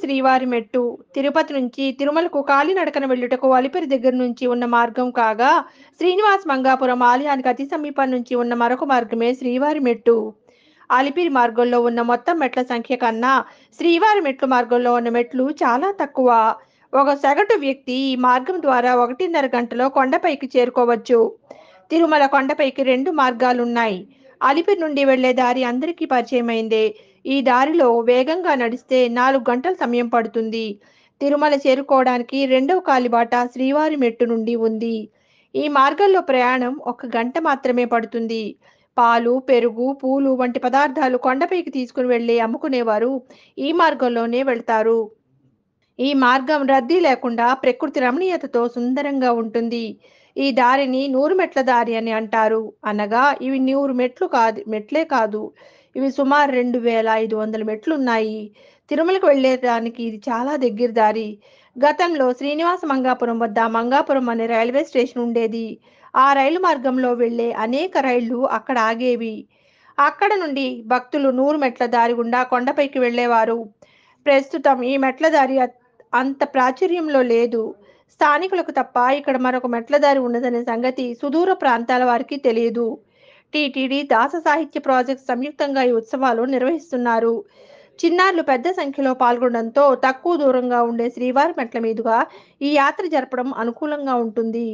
శ్రీవారి మెట్టు తిరుపతి నుంచి తిరుమలకు కాలినడకన వెళ్ళుటకు అలిపిరి దగ్గర నుంచి ఉన్న మార్గం కాగా శ్రీనివాస మంగాపురం ఆలయానికి అతి సమీపం నుంచి ఉన్న మరొక మార్గమే శ్రీవారి మెట్టు. అలిపిరి మార్గంలో ఉన్న మొత్తం మెట్ల సంఖ్య కన్నా శ్రీవారి మెట్లు మార్గంలో ఉన్న మెట్లు చాలా తక్కువ. ఒక సగటు వ్యక్తి ఈ మార్గం ద్వారా 1.5 గంటలో కొండపైకి చేరుకోవచ్చు. తిరుమల కొండపైకి 2 మార్గాలున్నాయి. అలిపిరి నుండి వెళ్లే దారి అందరికీ పరిచయమైందే. ఈ దారిలో వేగంగా నడిస్తే 4 గంటల సమయం పడుతుంది. తిరుమల చేరుకోవడానికి రెండవ కాలిబాట శ్రీవారి మెట్టు నుండి ఉంది. ఈ మార్గంలో ప్రయాణం 1 గంట మాత్రమే పడుతుంది. పాలు, పెరుగు, పూలు వంటి పదార్థాలు కొండపైకి తీసుకుని వెళ్లి అమ్ముకునేవారు ఈ మార్గంలోనే వెళ్తారు. ఈ మార్గం రద్దీ లేకుండా ప్రకృతి రమణీయతతో సుందరంగా ఉంటుంది. ఈ దారిని 100 మెట్ల దారి అని అంటారు. అనగా ఇవి 100 మెట్లే కాదు, ఇవి సుమారు 2500 మెట్లున్నాయి. తిరుమలకు వెళ్లేదానికి ఇది చాలా దగ్గర దారి. గతంలో శ్రీనివాస మంగాపురం వద్ద మంగాపురం అనే రైల్వే స్టేషన్ ఉండేది. ఆ రైలు మార్గంలో వెళ్లే అనేక రైళ్లు అక్కడ ఆగేవి. అక్కడ నుండి భక్తులు 100 మెట్ల దారి గుండా కొండపైకి వెళ్లేవారు. ప్రస్తుతం ఈ మెట్ల దారి అంత ప్రాచుర్యంలో లేదు. స్థానికులకు తప్ప ఇక్కడ మరొక మెట్ల దారి ఉన్నదనే సంగతి సుదూర ప్రాంతాల వారికి తెలియదు. టీటీడీ, దాస సాహిత్య ప్రాజెక్ట్ సంయుక్తంగా ఈ ఉత్సవాలు నిర్వహిస్తున్నారు. చిన్నారులు పెద్ద సంఖ్యలో పాల్గొనడంతో తక్కువ దూరంగా ఉండే శ్రీవారి మెట్ల మీదుగా ఈ యాత్ర జరపడం అనుకూలంగా ఉంటుంది.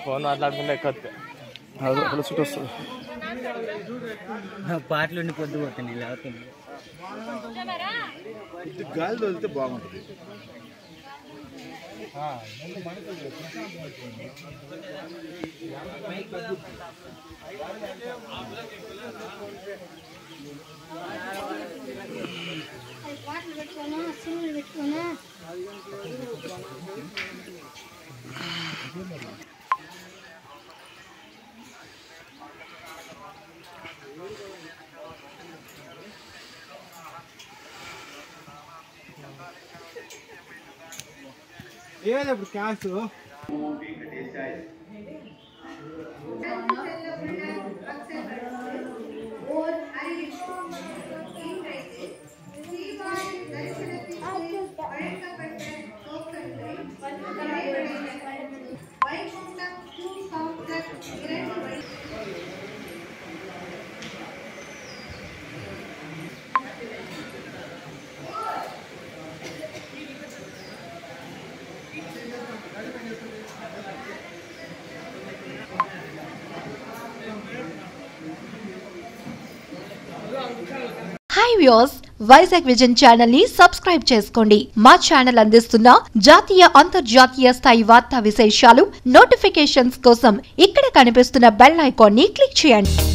ఫోన్ మాట్లాడుకుంటే ఎక్కద్దు చుట్టూ వస్తుంది. పాటలు పొద్దు పోతుంది లేకపోతుంది. గాలి తోలితే బాగుంటుంది. ఏది ఇప్పుడు cash hi viewers, Vizag vision channel ని సబ్స్క్రైబ్ చేసుకోండి. మా ఛానల్ అందిస్తున్న జాతీయ అంతర్జాతీయ స్థాయి వార్తా విశేషాలు నోటిఫికేషన్స్ కోసం ఇక్కడ కనిపిస్తున్న బెల్ ఐకాన్ ని క్లిక్ చేయండి.